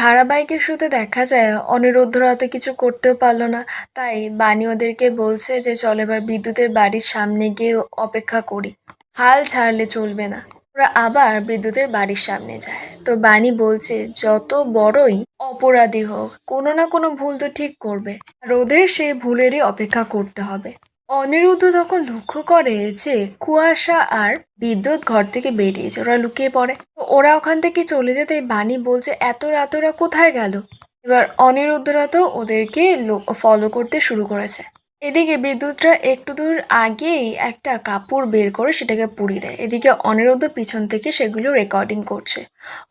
ধারাবাহিকের শুরুতে দেখা যায় অনিরুদ্ধরা তো কিছু করতেও পারলো না। তাই বানি ওদেরকে বলছে যে চল এবার বিদ্যুতের বাড়ির সামনে গিয়ে অপেক্ষা করি, হাল ছাড়লে চলবে না। ওরা আবার বিদ্যুতের বাড়ির সামনে যায়। তো বানি বলছে যত বড়ই অপরাধী হোক কোনো না কোনো ভুল তো ঠিক করবে, আর ওদের সেই ভুলেরই অপেক্ষা করতে হবে। অনিরুদ্ধ তখন লক্ষ্য করে যে কুয়াশা আর বিদ্যুৎ ঘর থেকে বেরিয়েছে, ওরা লুকিয়ে পড়ে। তো ওরা ওখান থেকে চলে যেতেই বানি বলছে এত রাত ওরা কোথায় গেল। এবার অনিরুদ্ধরা তো ওদেরকে ফলো করতে শুরু করেছে। এদিকে বিদ্যুৎরা একটু দূর আগেই একটা কাপড় বের করে সেটাকে পুড়িয়ে দেয়। এদিকে অনিরুদ্ধ পিছন থেকে সেগুলো রেকর্ডিং করছে।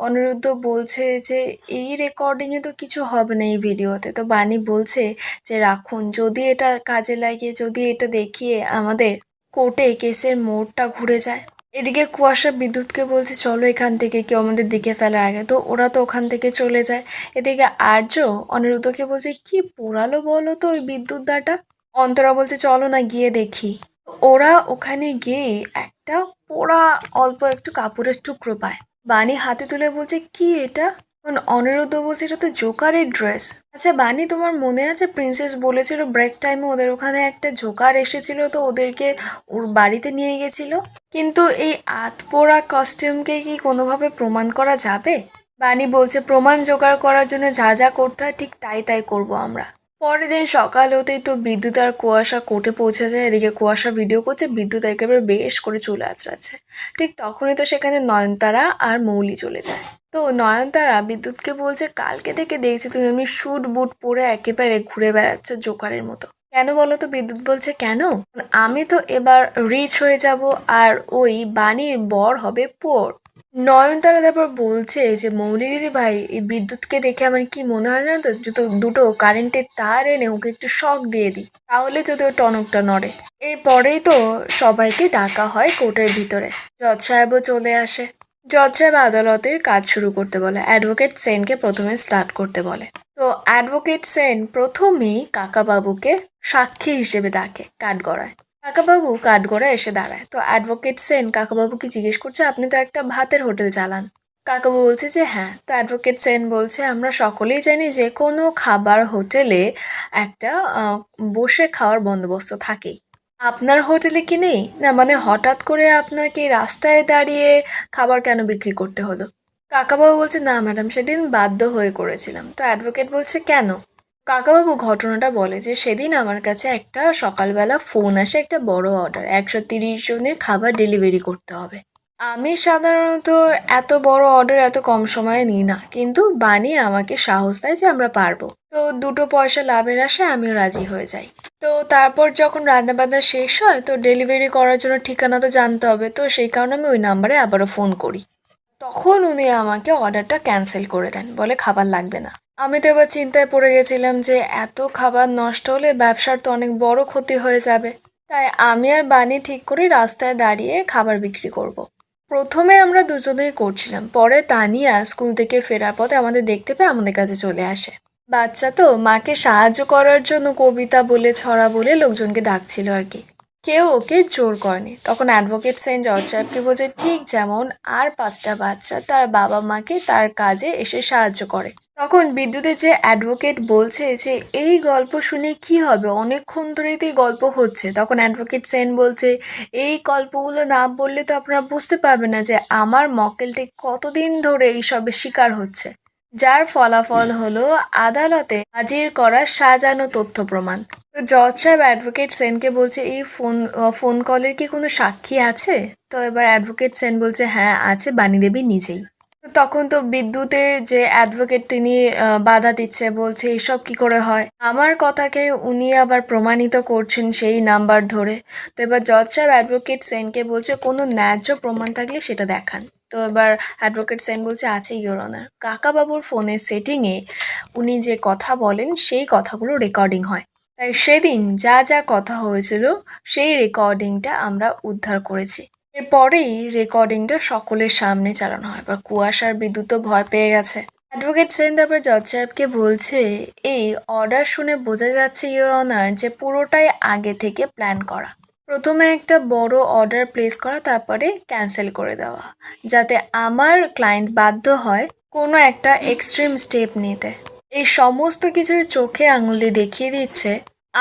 অনিরুদ্ধ বলছে যে এই রেকর্ডিংয়ে তো কিছু হবে না এই ভিডিওতে। তো বানি বলছে যে রাখুন, যদি এটা কাজে লাগে, যদি এটা দেখিয়ে আমাদের কোর্টে কেসের মোড়টা ঘুরে যায়। এদিকে কুয়াশা বিদ্যুৎকে বলছে চলো এখান থেকে, কেউ আমাদের দিকে ফেলার আগে। তো ওরা তো ওখান থেকে চলে যায়। এদিকে আর্য অনিরুদ্ধকে বলছে কি পোড়ালো বলো তো ওই বিদ্যুৎ দাটা। অন্তরা বলছে চলো না গিয়ে দেখি। ওরা ওখানে গিয়ে একটা পোড়া অল্প একটু কাপড়ের টুকরো পায়। বানি হাতে তুলে বলছে কি এটা। অনিরুদ্ধ বলছে এটা তো জোকারের ড্রেস। আচ্ছা বানি, তোমার মনে আছে প্রিন্সেস বলেছিল ব্রেক টাইমে ওদের ওখানে একটা জোকার এসেছিল, তো ওদেরকে ওর বাড়িতে নিয়ে গেছিল। কিন্তু এই আতপোড়া কস্টিউমকে কি কোনোভাবে প্রমাণ করা যাবে? বানি বলছে প্রমাণ জোগাড় করার জন্য যা যা করতে হয় ঠিক তাই তাই করবো আমরা। পরের দিন সকাল হতেই তো বিদ্যুৎ আর কুয়াশা কোর্টে পৌঁছে যায়। এদিকে কুয়াশা ভিডিও করছে, বিদ্যুৎ একেবারে বেশ করে চুল আঁচড়াচ্ছে। ঠিক তখনই তো সেখানে নয়নতারা আর মৌলি চলে যায়। তো নয়নতারা বিদ্যুৎকে বলছে কালকে থেকে দেখছি তুমি এমনি স্যুট বুট পরে একেবারে ঘুরে বেড়াচ্ছ জোকারের মতো। কেন বলো তো? বিদ্যুৎ বলছে কেন, আমি তো এবার রিচ হয়ে যাব আর ওই বাণীর বর হবে পোর। নয়নতারা তারপর বলছে যে মৌলি দিদি ভাই, এই বিদ্যুৎকে দেখে আমার কি মনে হয় জানো তো, দুটো কারেন্টের তার এনে ওকে একটু শক দিয়ে দিই, তাহলে যদি ও টনকটা নড়ে। এরপরেই তো সবাইকে ডাকা হয় কোর্টের ভিতরে। জজ সাহেবও চলে আসে। জজ সাহেব আদালতের কাজ শুরু করতে বলে। অ্যাডভোকেট সেনকে প্রথমে স্টার্ট করতে বলে। তো অ্যাডভোকেট সেন প্রথমেই কাকাবাবুকে সাক্ষী হিসেবে ডাকে কাঠগড়ায়। কাকাবাবু কাঠগড়ায় এসে দাঁড়ায়। তো অ্যাডভোকেট সেন কাকাবাবুকে জিজ্ঞেস করছে আপনি তো একটা ভাতের হোটেল চালান। কাকাবাবু বলছে যে হ্যাঁ। তো অ্যাডভোকেট সেন বলছে আমরা সকলেই জানি যে কোনো খাবার হোটেলে একটা বসে খাওয়ার বন্দোবস্ত থাকেই। আপনার হোটেলে কি নেই? না মানে হঠাৎ করে আপনাকে রাস্তায় দাঁড়িয়ে খাবার কেন বিক্রি করতে হলো? কাকাবাবু বলছে না ম্যাডাম, সেদিন বাধ্য হয়ে করেছিলাম। তো অ্যাডভোকেট বলছে কেন? কাকাবাবু ঘটনাটা বলে যে সেদিন আমার কাছে একটা সকালবেলা ফোন আসে, একটা বড় অর্ডার, 130 জনের খাবার ডেলিভারি করতে হবে। আমি সাধারণত এত বড় অর্ডার এত কম সময়ে নিই না, কিন্তু বানি আমাকে সাহস দেয় যে আমরা পারবো। তো দুটো পয়সা লাভের আশায় আমিও রাজি হয়ে যাই। তো তারপর যখন রান্নাবান্না শেষ হয় তো ডেলিভারি করার জন্য ঠিকানা তো জানতে হবে, তো সেই কারণে আমি ওই নাম্বারে আবারও ফোন করি। তখন উনি আমাকে অর্ডারটা ক্যান্সেল করে দেন, বলে খাবার লাগবে না। আমি তো এবার চিন্তায় পড়ে গেছিলাম যে এত খাবার নষ্ট হলে ব্যবসার তো অনেক বড় ক্ষতি হয়ে যাবে। তাই আমি আর বানি ঠিক করি রাস্তায় দাঁড়িয়ে খাবার বিক্রি করব। প্রথমে আমরা দুজনেই করছিলাম, পরে তানিয়া স্কুল থেকে ফেরার পথে আমাদের দেখতে পেয়ে আমাদের কাছে চলে আসে। বাচ্চা তো মাকে সাহায্য করার জন্য কবিতা বলে ছড়া বলে লোকজনকে ডাকছিল আর কি। কেউ ওকে জোর করেনি। তখন অ্যাডভোকেট সেন জজ সাহেবকে বলছে ঠিক যেমন আর 5টা বাচ্চা তার বাবা মাকে তার কাজে এসে সাহায্য করে। তখন বিদ্যুতের যে অ্যাডভোকেট বলছে যে এই গল্প শুনে কি হবে, অনেকক্ষণ ধরেই তো এই গল্প হচ্ছে। তখন অ্যাডভোকেট সেন বলছে এই গল্পগুলো না বললে তো আপনারা বুঝতে পারবেন না যে আমার মক্কেলটি কতদিন ধরে এইসবের শিকার হচ্ছে, যার ফলাফল হলো আদালতে হাজির করা সাজানো তথ্য প্রমাণ। তো জজ সাহেব অ্যাডভোকেট সেনকে বলছে এই ফোন কলের কি কোনো সাক্ষী আছে? তো এবার অ্যাডভোকেট সেন বলছে হ্যাঁ আছে, বানি দেবী নিজেই। তো তখন তো বিদ্যুতের যে অ্যাডভোকেট তিনি বাধা দিচ্ছে, বলছে এসব কি করে হয়, আমার কথাকে উনি আবার প্রমাণিত করছেন সেই নাম্বার ধরে। তো এবার জজ সাহেব অ্যাডভোকেট সেনকে বলছে কোনো ন্যায্য প্রমাণ থাকলে সেটা দেখান। তো এবার অ্যাডভোকেট সেন বলছে আছে ইয়োর অনার। কাকাবাবুর ফোনের সেটিংয়ে উনি যে কথা বলেন সেই কথাগুলো রেকর্ডিং হয়। তাই সেদিন যা যা কথা হয়েছিল সেই রেকর্ডিংটা আমরা উদ্ধার করেছি। এরপরেই রেকর্ডিংটা সকলের সামনে চালানো হয়। এবার কুয়াশার বিদ্যুৎ ভয় পেয়ে গেছে। অ্যাডভোকেট সেন তারপরে জজ সাহেবকে বলছে এই অর্ডার শুনে বোঝা যাচ্ছে ইয়োর অনার যে পুরোটাই আগে থেকে প্ল্যান করা। প্রথমে একটা বড় অর্ডার প্লেস করা, তারপরে ক্যান্সেল করে দেওয়া, যাতে আমার ক্লায়েন্ট বাধ্য হয় কোনো একটা এক্সট্রিম স্টেপ নিতে। এই সমস্ত কিছুর চোখে আঙুল দিয়ে দেখিয়ে দিচ্ছে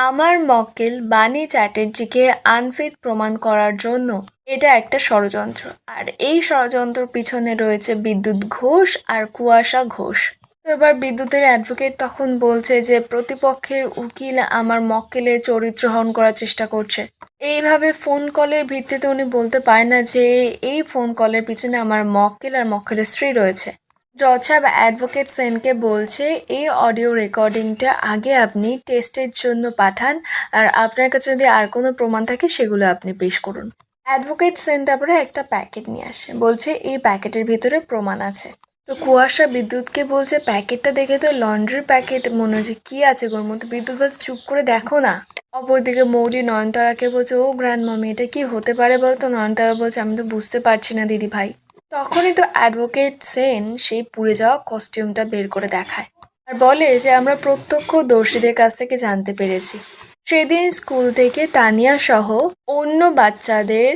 আমার মক্কেল বাণী চ্যাটার্জিকে আনফিট প্রমাণ করার জন্য এটা একটা ষড়যন্ত্র। আর এই ষড়যন্ত্র পিছনে রয়েছে বিদ্যুৎ ঘোষ আর কুয়াশা ঘোষ। তো এবার বিদ্যুতের অ্যাডভোকেট তখন বলছে যে প্রতিপক্ষের উকিল আমার মক্কেলের চরিত্র হরণ করার চেষ্টা করছে। এইভাবে ফোন কলের ভিত্তিতে উনি বলতে পারে না যে এই ফোন কলের পিছনে আমার মক্কেল আর মক্কেলের স্ত্রী রয়েছে। জজ সাহেব অ্যাডভোকেট সেনকে বলছে এই অডিও রেকর্ডিংটা আগে আপনি টেস্টের জন্য পাঠান, আর আপনার কাছে যদি আর কোনো প্রমাণ থাকে সেগুলো আপনি পেশ করুন। অ্যাডভোকেট সেন তারপরে একটা প্যাকেট নিয়ে আসে, বলছে এই প্যাকেটের ভিতরে প্রমাণ আছে। তো কুয়াশা বিদ্যুৎকে বলছে প্যাকেটটা দেখে তো লন্ড্রি প্যাকেট মনে হচ্ছে, কি আছে ওর মধ্যে? বিদ্যুৎ বলছে চুপ করে দেখো না। অপরদিকে মৌরি নয়নতারাকে বলছে ও গ্র্যান্ড মামি এটা কি হতে পারে বলো তো? নয়নতারা বলছে আমি তো বুঝতে পারছি না দিদি ভাই। তখনই তো অ্যাডভোকেট সেন সেই পুড়ে যাওয়া কস্টিউমটা বের করে দেখায় আর বলে যে আমরা প্রত্যক্ষদর্শীদের কাছ থেকে জানতে পেরেছি সেদিন স্কুল থেকে তানিয়া সহ অন্য বাচ্চাদের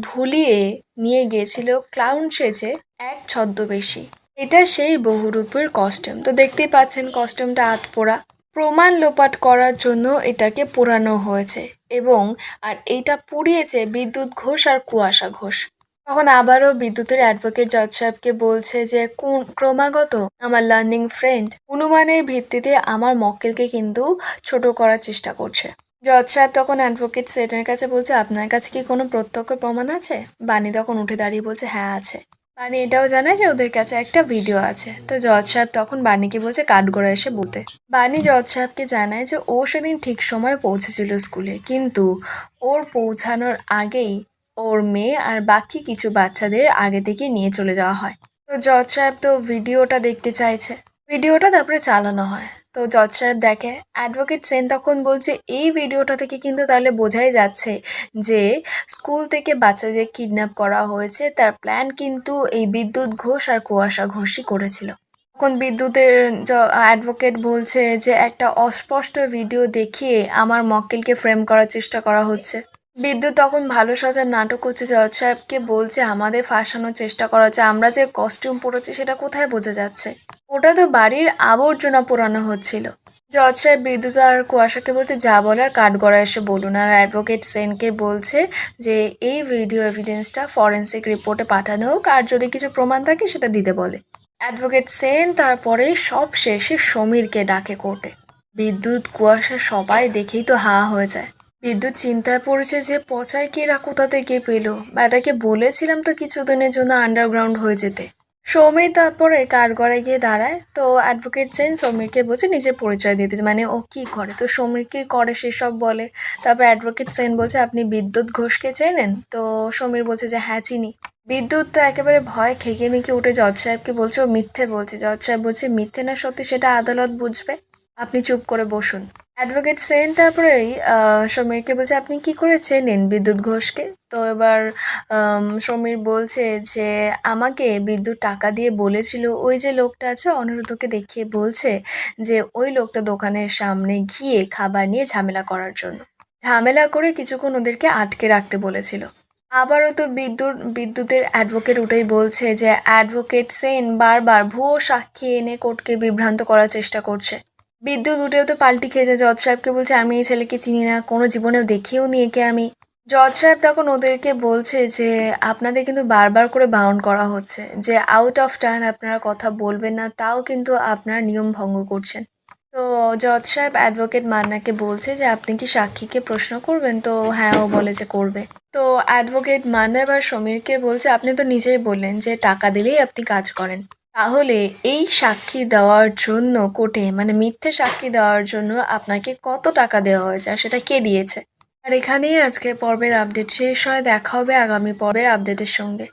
ভুলিয়ে নিয়ে গিয়েছিল ক্লাউন সেজে এক ছদ্মবেশী। এটা সেই বহুরূপের কস্টিউম। তো দেখতেই পাচ্ছেন কস্টিউমটা আধপোড়া। প্রমাণ লোপাট করার জন্য এটাকে পোড়ানো হয়েছে এবং আর এইটা পুড়িয়েছে বিদ্যুৎ ঘোষ আর কুয়াশা ঘোষ। তখন আবারও বিদ্যুতের অ্যাডভোকেট জজ সাহেবকে বলছে যে ক্রমাগত আমার লার্নিং ফ্রেন্ড অনুমানের ভিত্তিতে আমার মক্কেলকে কিন্তু ছোট করার চেষ্টা করছে। জজ সাহেব তখন অ্যাডভোকেট সেনের কাছে বলছে আপনার কাছে কি কোনো প্রত্যক্ষ প্রমাণ আছে? বানি তখন উঠে দাঁড়িয়ে বলছে হ্যাঁ আছে। বানি এটাও জানায় যে ওদের কাছে একটা ভিডিও আছে। তো জজ সাহেব তখন বানিকে বলছে কাঠগড়া এসে বলতে। বানি জজ সাহেবকে জানায় যে ও সেদিন ঠিক সময় পৌঁছেছিল স্কুলে, কিন্তু ওর পৌঁছানোর আগেই ওর মেয়ে আর বাকি কিছু বাচ্চাদের আগে থেকে নিয়ে চলে যাওয়া হয়। তো জজ সাহেব তো ভিডিওটা দেখতে চাইছে। ভিডিওটা তারপরে চালানো হয়। তো জজ সাহেব দেখে। অ্যাডভোকেট সেন তখন বলছে এই ভিডিওটা থেকে কিন্তু তাহলে বোঝাই যাচ্ছে যে স্কুল থেকে বাচ্চাদের কিডন্যাপ করা হয়েছে, তার প্ল্যান কিন্তু এই বিদ্যুৎ ঘোষ আর কুয়াশা ঘোষই করেছিল। তখন বিদ্যুতের অ্যাডভোকেট বলছে যে একটা অস্পষ্ট ভিডিও দেখিয়ে আমার মক্কেলকে ফ্রেম করার চেষ্টা করা হচ্ছে। বিদ্যুৎ তখন ভালো সাজার নাটক করছে, জজ সাহেবকে বলছে আমাদের ফাঁসানোর চেষ্টা করা হচ্ছে, আমরা যে কস্টিউম পরেছি সেটা কোথায় বোঝা যাচ্ছে? ওটা তো বাড়ির আবর্জনা পোড়ানো হচ্ছিল। জজ সাহেব বিদ্যুৎ আর কুয়াশাকে বলছে যা বলার কাঠগড়া এসে বলুন। আর অ্যাডভোকেট সেনকে বলছে যে এই ভিডিও এভিডেন্সটা ফরেন্সিক রিপোর্টে পাঠানো হোক, আর যদি কিছু প্রমাণ থাকে সেটা দিতে বলে। অ্যাডভোকেট সেন তারপরে সব শেষে সমীরকে ডাকে কোর্টে। বিদ্যুৎ কুয়াশা সবাই দেখেই তো হা হয়ে যায়। বিদ্যুৎ চিন্তায় পড়েছে যে পচায় কি এরা কোথা থেকে পেলো, বা এটাকে বলেছিলাম তো কিছুদিনের জন্য আন্ডারগ্রাউন্ড হয়ে যেতে। সমীর তারপরে কাঠগড়ায় গিয়ে দাঁড়ায়। তো অ্যাডভোকেট সেন সমীরকে বলছে নিজের পরিচয় দিতে, মানে ও কি করে। তো সমীর কি করে সেসব বলে। তারপর অ্যাডভোকেট সেন বলছে আপনি বিদ্যুৎ ঘোষকে চেনেন? তো সমীর বলছে যে হ্যাঁ চিনি। বিদ্যুৎ তো একেবারে ভয় খেকে মেখে উঠে জজ সাহেবকে বলছে ও মিথ্যে বলছে। জজ সাহেব বলছে মিথ্যে না সত্যি সেটা আদালত বুঝবে, আপনি চুপ করে বসুন। অ্যাডভোকেট সেন তারপরেই সমীরকে বলছে আপনি কি করে চেনেন বিদ্যুৎ ঘোষকে? তো এবার সমীর বলছে যে আমাকে বিদ্যুৎ টাকা দিয়ে বলেছিল ওই যে লোকটা আছে অনিরুদ্ধকে দেখিয়ে বলছে যে ওই লোকটা দোকানের সামনে গিয়ে খাবার নিয়ে ঝামেলা করার জন্য, ঝামেলা করে কিছুক্ষণ ওদেরকে আটকে রাখতে বলেছিল। আবারও তো বিদ্যুতের অ্যাডভোকেট উঠেই বলছে যে অ্যাডভোকেট সেন বারবার ভুয়ো সাক্ষী এনে কোর্টকে বিভ্রান্ত করার চেষ্টা করছে। বিদ্যুৎ উঠেও তো পাল্টি খেয়েছে, জজ সাহেবকে বলছে আমি এই ছেলেকে চিনি না, কোনো জীবনেও দেখিও নি একে আমি। জজ সাহেব তখন ওদেরকে বলছে যে আপনাদের কিন্তু বারবার করে বাউন্ড করা হচ্ছে যে আউট অফ টার্ন আপনারা কথা বলবেন না, তাও কিন্তু আপনারা নিয়ম ভঙ্গ করছেন। তো জজ সাহেব অ্যাডভোকেট মান্নাকে বলছে যে আপনি কি সাক্ষীকে প্রশ্ন করবেন? তো হ্যাঁ ও বলে যে করবে। তো অ্যাডভোকেট মান্না এবার সমীরকে বলছে আপনি তো নিজেই বললেন যে টাকা দিলেই আপনি কাজ করেন, তাহলে এই সাক্ষী দেওয়ার জন্য কোর্টে, মানে মিথ্যে সাক্ষী দেওয়ার জন্য আপনাকে কত টাকা দেওয়া হয়েছে আর সেটা কে দিয়েছে? আর এখানেই আজকে পর্বের আপডেট শেষ হয়। দেখা হবে আগামী পর্বের আপডেটের সঙ্গে।